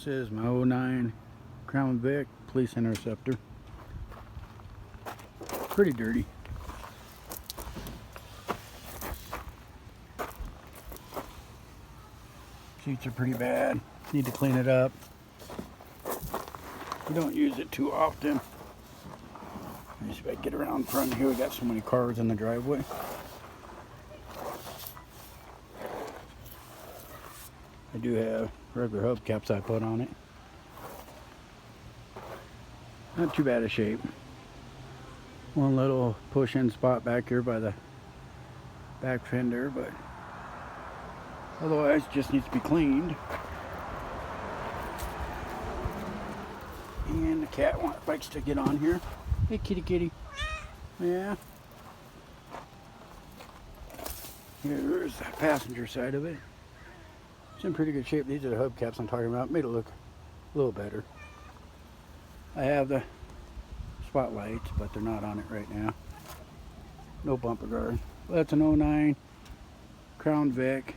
This is my '09 Crown Vic Police Interceptor. Pretty dirty. Seats are pretty bad. Need to clean it up. We don't use it too often. Let me see if I can get around front here. We got so many cars in the driveway. I do have regular hubcaps I put on it. Not too bad a shape. One little push-in spot back here by the back fender, but otherwise just needs to be cleaned. And the cat likes to get on here. Hey, kitty, kitty. Yeah. Here's the passenger side of it. It's in pretty good shape. These are the hubcaps I'm talking about. Made it look a little better. I have the spotlights, but they're not on it right now. No bumper guard. Well, that's an '09 Crown Vic.